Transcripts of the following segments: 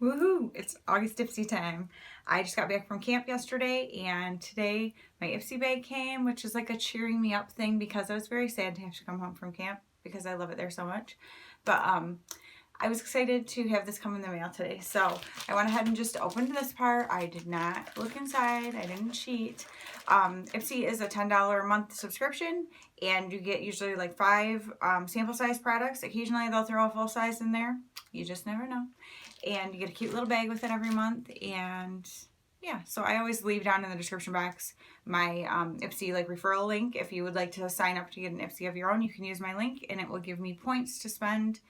Woohoo! It's August Ipsy time. I just got back from camp yesterday, and today my Ipsy bag came, which is like a cheering me up thing because I was very sad to have to come home from camp because I love it there so much. But I was excited to have this come in the mail today. So I went ahead and just opened this part. I did not look inside. I didn't cheat. Ipsy is a $10 a month subscription, and you get usually like 5 sample size products. Occasionally they'll throw a full size in there. You just never know. And you get a cute little bag with it every month. And yeah, so I always leave down in the description box my Ipsy like referral link. If you would like to sign up to get an Ipsy of your own, you can use my link and it will give me points to spend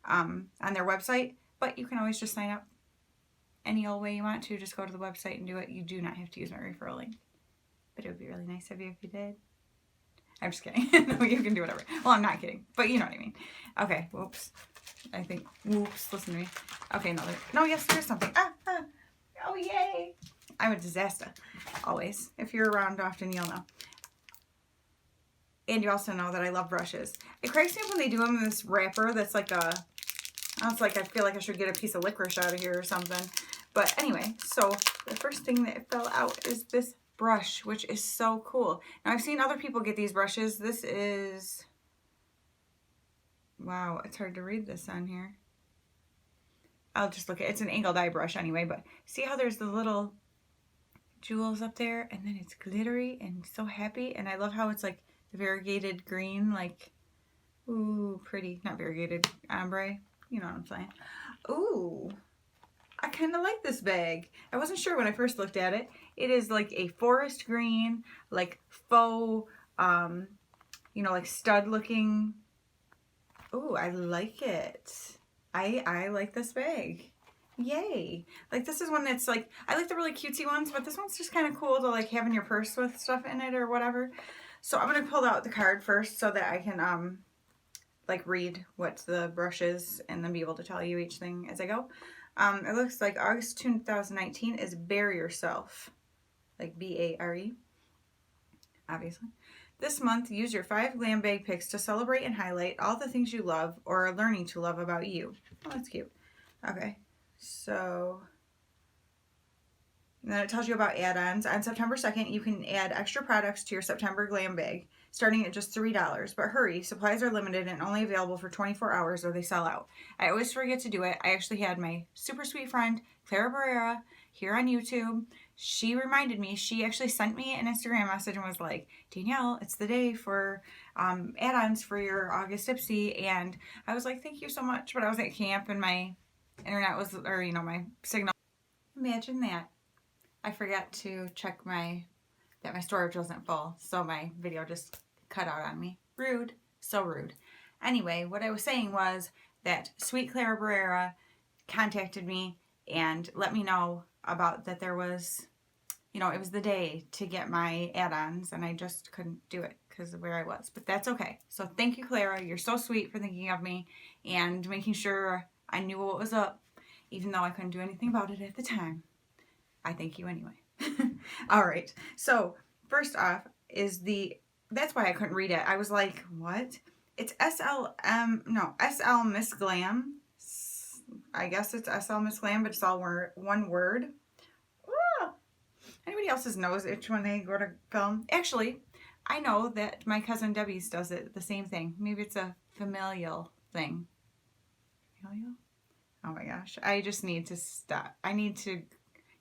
on their website. But you can always just sign up any old way you want to. Just go to the website and do it. You do not have to use my referral link. But it would be really nice of you if you did. I'm just kidding. No, you can do whatever. Well, I'm not kidding, but you know what I mean. Okay, whoops. Whoops, listen to me. Okay, no, yes, there is something. Oh, yay. I'm a disaster, always. If you're around often, you'll know. And you also know that I love brushes. It cracks me up when they do them in this wrapper that's like I feel like I should get a piece of licorice out of here or something. But anyway, so the first thing that fell out is this brush, which is so cool. Now, I've seen other people get these brushes. This is... Wow, it's hard to read this on here. I'll just look at it. It's an angled eye brush anyway, but see how there's the little jewels up there and then it's glittery and so happy. And I love how it's like the variegated green, like, ooh, pretty. Not variegated, ombre. You know what I'm saying. Ooh, I kind of like this bag. I wasn't sure when I first looked at it. It is like a forest green, like faux, you know, like stud looking. Ooh, I like it. I like this bag. Yay. Like this is one that's like, I like the really cutesy ones, but this one's just kind of cool to like have in your purse with stuff in it or whatever. So I'm going to pull out the card first so that I can like read what the brush is and then be able to tell you each thing as I go. It looks like August 2019 is Bare Yourself. Like B-A-R-E. Obviously. This month, use your 5 glam bag picks to celebrate and highlight all the things you love or are learning to love about you. Oh, that's cute. Okay, so then it tells you about add-ons. On September 2nd, you can add extra products to your September glam bag, starting at just $3. But hurry, supplies are limited and only available for 24 hours or they sell out. I always forget to do it. I actually had my super sweet friend, Clara Barrera, here on YouTube. She reminded me, she actually sent me an Instagram message and was like, Danielle, it's the day for add-ons for your August Ipsy. And I was like, thank you so much. But I was at camp and my internet was, or you know, my signal. Imagine that. I forgot to check that my storage wasn't full. So my video just cut out on me. Rude. So rude. Anyway, what I was saying was that sweet Clara Barrera contacted me and let me know about that there was, you know, it was the day to get my add-ons and I just couldn't do it because of where I was. But that's okay. So thank you, Clara. You're so sweet for thinking of me and making sure I knew what was up, even though I couldn't do anything about it at the time. I thank you anyway. All right. So first off is that's why I couldn't read it. I was like, what? It's SL Miss Glam. I guess it's SL Miss Glam, but it's all one word. Ah! Anybody else's knows which one they go to film? Actually, I know that my cousin Debbie's does it the same thing. Maybe it's a familial thing. Familial? Oh my gosh. I just need to stop. I need to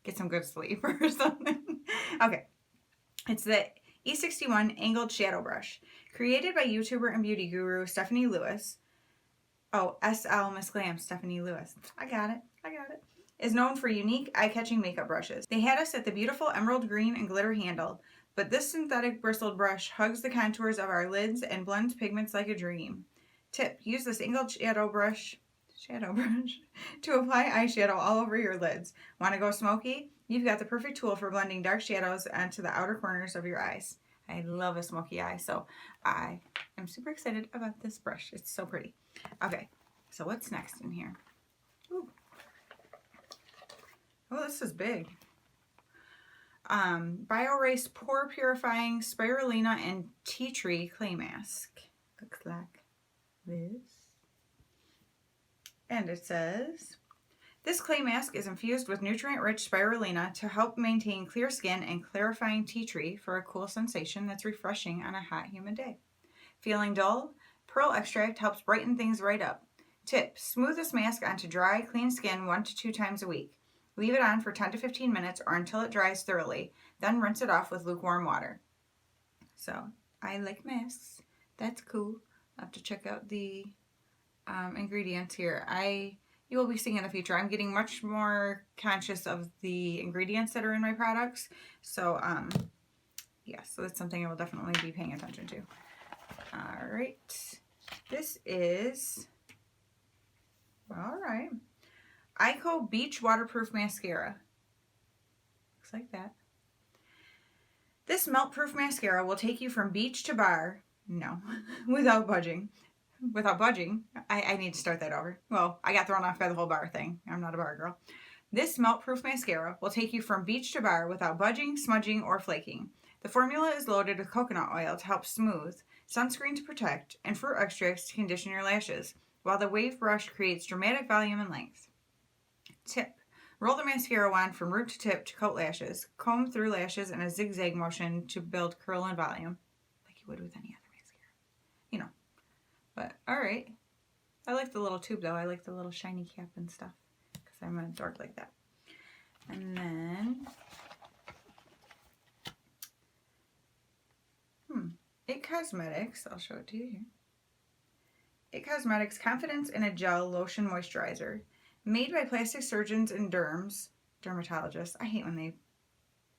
get some good sleep or something. Okay. It's the E61 Angled Shadow Brush. Created by YouTuber and beauty guru Stephanie Lewis. Oh, SL Miss Glam, Stephanie Lewis. I got it. Is known for unique, eye-catching makeup brushes. They had us at the beautiful emerald green and glitter handle, but this synthetic bristled brush hugs the contours of our lids and blends pigments like a dream. Tip, use this angled shadow brush to apply eyeshadow all over your lids. Want to go smoky? You've got the perfect tool for blending dark shadows onto the outer corners of your eyes. I love a smoky eye, so I am super excited about this brush. It's so pretty. Okay, so what's next in here? Ooh. Oh, this is big. BioRace Pore Purifying Spirulina and Tea Tree Clay Mask. Looks like this. And it says, This clay mask is infused with nutrient-rich spirulina to help maintain clear skin and clarifying tea tree for a cool sensation that's refreshing on a hot, humid day. Feeling dull? Pearl extract helps brighten things right up. Tip: smooth this mask onto dry, clean skin 1 to 2 times a week. Leave it on for 10 to 15 minutes or until it dries thoroughly. Then rinse it off with lukewarm water. So, I like masks. That's cool. I'll have to check out the ingredients here. You will be seeing in the future, I'm getting much more conscious of the ingredients that are in my products. So, yeah, so that's something I will definitely be paying attention to. All right. This is, all right, Ico Beach Waterproof Mascara. Looks like that. This melt-proof mascara will take you from beach to bar. No, without budging. Without budging. I need to start that over. Well, I got thrown off by the whole bar thing. I'm not a bar girl. This melt-proof mascara will take you from beach to bar without budging, smudging, or flaking. The formula is loaded with coconut oil to help smooth, sunscreen to protect, and fruit extracts to condition your lashes, while the wave brush creates dramatic volume and length. Tip: roll the mascara wand from root to tip to coat lashes. Comb through lashes in a zigzag motion to build curl and volume, like you would with any other mascara. You know. But, alright. I like the little tube, though. I like the little shiny cap and stuff, because I'm a dork like that. And then, It Cosmetics, I'll show it to you here. It Cosmetics Confidence in a Gel Lotion Moisturizer. Made by plastic surgeons and dermatologists. I hate when they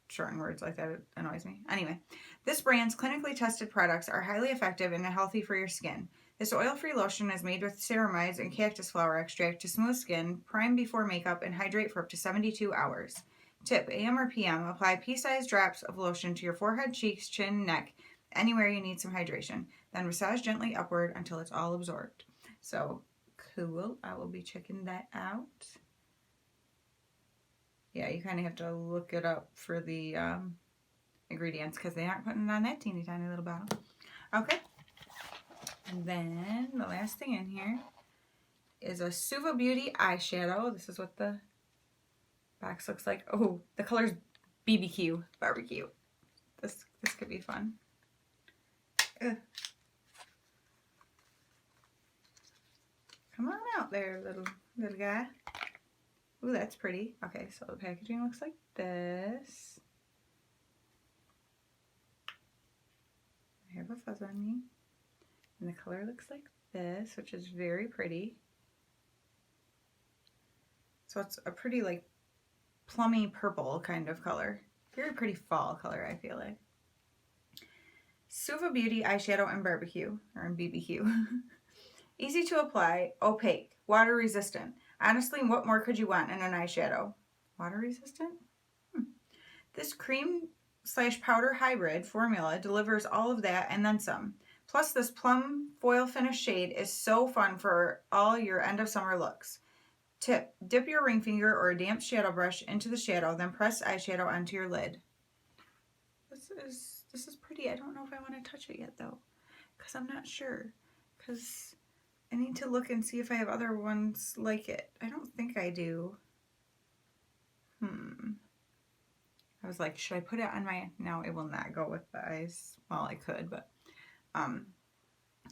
shorten words like that. It annoys me. Anyway, this brand's clinically tested products are highly effective and healthy for your skin. This oil-free lotion is made with ceramides and cactus flower extract to smooth skin, prime before makeup, and hydrate for up to 72 hours. Tip: AM or PM, apply pea-sized drops of lotion to your forehead, cheeks, chin, neck, anywhere you need some hydration. Then massage gently upward until it's all absorbed. So, cool. I will be checking that out. Yeah, you kind of have to look it up for the ingredients because they aren't putting it on that teeny tiny little bottle. Okay. And then the last thing in here is a Suva Beauty eyeshadow. This is what the box looks like. Oh, the color's BBQ, barbecue. This could be fun. Ugh. Come on out there, little guy. Ooh, that's pretty. Okay, so the packaging looks like this. I have a fuzz on me. And the color looks like this, which is very pretty. So it's a pretty, like, plummy purple kind of color. Very pretty fall color, I feel like. Suva Beauty Eyeshadow in Barbecue, or in BBQ. Easy to apply, opaque, water resistant. Honestly, what more could you want in an eyeshadow? Water resistant? This cream/powder hybrid formula delivers all of that and then some. Plus, this plum foil finish shade is so fun for all your end of summer looks. Tip: dip your ring finger or a damp shadow brush into the shadow, then press eyeshadow onto your lid. This is pretty. I don't know if I want to touch it yet though, because I'm not sure. Because I need to look and see if I have other ones like it. I don't think I do. I was like, should I put it on my... No, it will not go with the eyes. Well, I could, but...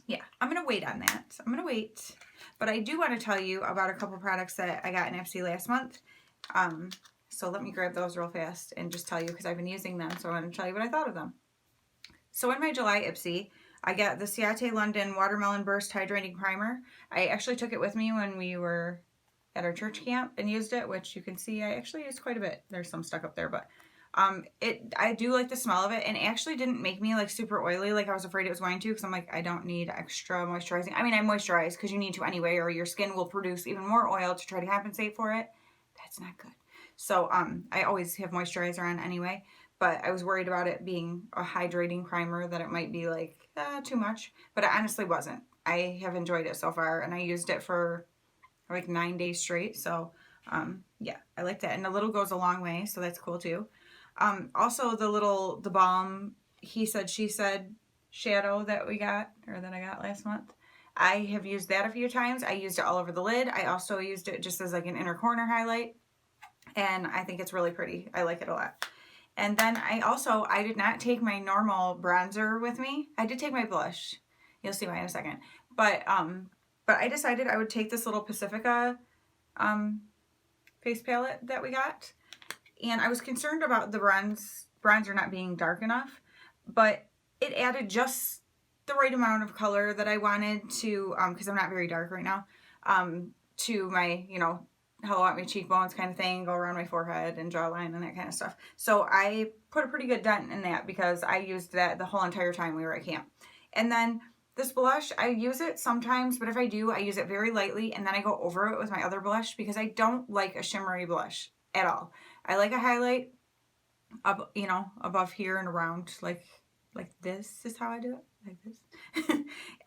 yeah, I'm going to wait on that. I'm going to wait. But I do want to tell you about a couple products that I got in Ipsy last month. So let me grab those real fast and just tell you, because I've been using them, so I want to tell you what I thought of them. So in my July Ipsy, I got the Ciate London Watermelon Burst Hydrating Primer. I actually took it with me when we were at our church camp and used it, which you can see I actually used quite a bit. There's some stuck up there, but I do like the smell of it, and it actually didn't make me like super oily like I was afraid it was going to, because I'm like, I don't need extra moisturizing. I mean, I moisturize because you need to anyway, or your skin will produce even more oil to try to compensate for it. That's not good. So I always have moisturizer on anyway, but I was worried about it being a hydrating primer, that it might be like too much, but it honestly wasn't. I have enjoyed it so far, and I used it for like 9 days straight. So yeah, I like that, and the little goes a long way, so that's cool too. Also the balm, he said, she said shadow that we got, or that I got last month. I have used that a few times. I used it all over the lid. I also used it just as like an inner corner highlight. And I think it's really pretty. I like it a lot. And then I did not take my normal bronzer with me. I did take my blush. You'll see why in a second. But I decided I would take this little Pacifica face palette that we got. And I was concerned about the bronzer not being dark enough, but it added just the right amount of color that I wanted to, because I'm not very dark right now, to my, you know, hollow out my cheekbones kind of thing, go around my forehead and jawline and that kind of stuff. So I put a pretty good dent in that because I used that the whole entire time we were at camp. And then this blush, I use it sometimes, but if I do, I use it very lightly and then I go over it with my other blush because I don't like a shimmery blush at all. I like a highlight up, you know, above here and around, like this is how I do it, like this.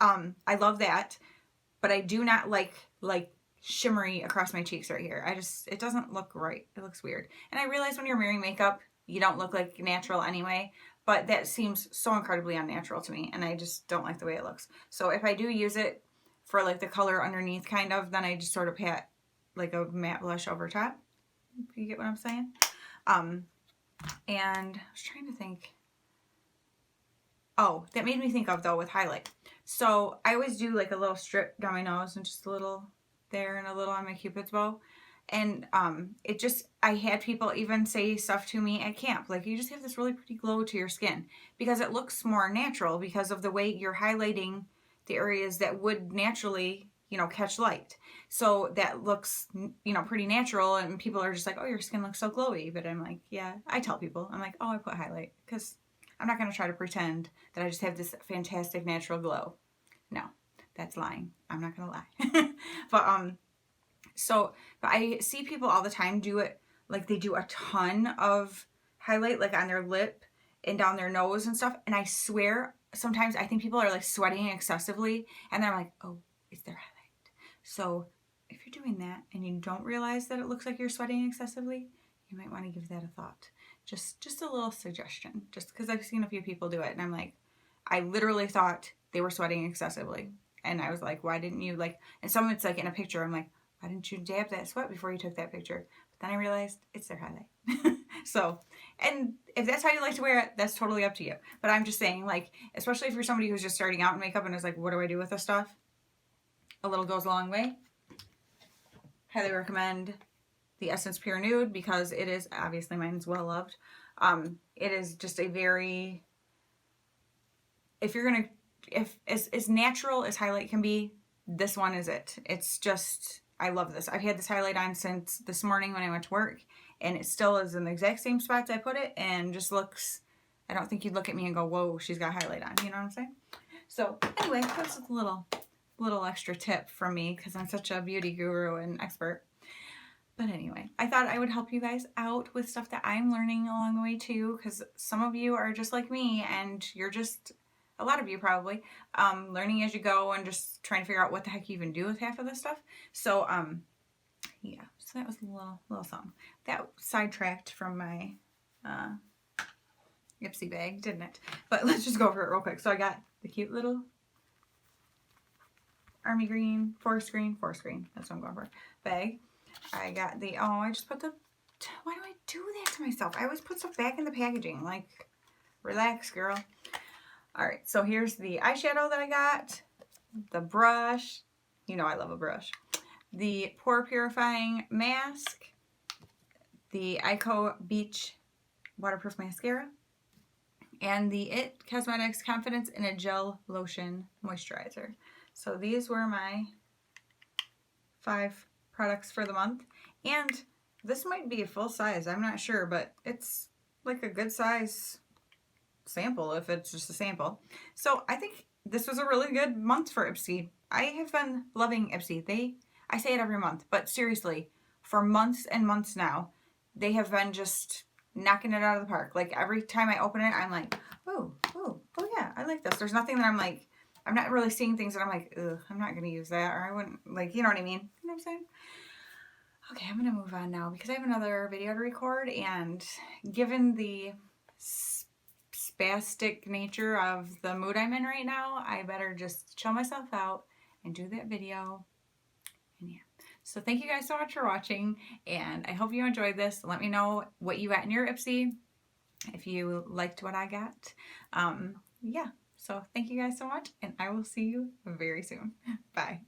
I love that, but I do not like shimmery across my cheeks right here. It doesn't look right. It looks weird. And I realize when you're wearing makeup, you don't look like natural anyway, but that seems so incredibly unnatural to me, and I just don't like the way it looks. So if I do use it for like the color underneath kind of, then I just sort of pat like a matte blush over top. If you get what I'm saying? And I was trying to think. Oh, that made me think of though with highlight. So I always do like a little strip down my nose and just a little there and a little on my Cupid's bow. And I had people even say stuff to me at camp, like, you just have this really pretty glow to your skin, because it looks more natural because of the way you're highlighting the areas that would naturally, you know, catch light. So that looks, you know, pretty natural, and people are just like, oh, your skin looks so glowy. But I'm like, yeah, I tell people, I'm like, oh, I put highlight because I'm not going to try to pretend that I just have this fantastic natural glow. No, that's lying. I'm not going to lie. But I see people all the time do it, like they do a ton of highlight, like on their lip and down their nose and stuff. And I swear, sometimes I think people are like sweating excessively, and they're like, oh, it's their highlight. So if you're doing that and you don't realize that it looks like you're sweating excessively, you might want to give that a thought. Just a little suggestion, just because I've seen a few people do it, and I'm like, I literally thought they were sweating excessively. And I was like, why didn't you and some it's like in a picture, I'm like, why didn't you dab that sweat before you took that picture? But then I realized it's their highlight. So, and if that's how you like to wear it, that's totally up to you. But I'm just saying, like, especially if you're somebody who's just starting out in makeup and is like, what do I do with this stuff? A little goes a long way. Highly recommend the Essence Pure Nude because it is, obviously mine's well loved. It is just a very, if as natural as highlight can be, this one is it. It's just, I love this. I've had this highlight on since this morning when I went to work, and it still is in the exact same spots I put it, and just looks, I don't think you'd look at me and go, whoa, she's got highlight on. You know what I'm saying? So anyway, that's a little extra tip from me because I'm such a beauty guru and expert. But anyway, I thought I would help you guys out with stuff that I'm learning along the way too, because some of you are just like me, and you're just, a lot of you probably, learning as you go and just trying to figure out what the heck you even do with half of this stuff. So, yeah, so that was a little something. That sidetracked from my Ipsy bag, didn't it? But let's just go over it real quick. So I got the cute little army green, forest green, that's what I'm going for, bag. I got the, oh, I just put the, why do I do that to myself? I always put stuff back in the packaging. Like, relax, girl. All right, so here's the eyeshadow that I got, the brush, you know I love a brush, the pore purifying mask, the Ico Beach waterproof mascara, and the It Cosmetics Confidence in a Gel Lotion Moisturizer. So these were my 5 products for the month, and this might be a full size, I'm not sure, but it's like a good size sample if it's just a sample. So I think this was a really good month for Ipsy. I have been loving Ipsy. I say it every month, but seriously, for months and months now, they have been just knocking it out of the park. Like every time I open it, I'm like, oh yeah, I like this. There's nothing that I'm like, I'm not really seeing things that I'm like, ugh, I'm not going to use that, or I wouldn't, like, you know what I mean? You know what I'm saying? Okay, I'm going to move on now because I have another video to record, and given the spastic nature of the mood I'm in right now, I better just chill myself out and do that video. And yeah. So thank you guys so much for watching, and I hope you enjoyed this. Let me know what you got in your Ipsy, if you liked what I got. Yeah, so thank you guys so much, and I will see you very soon. Bye.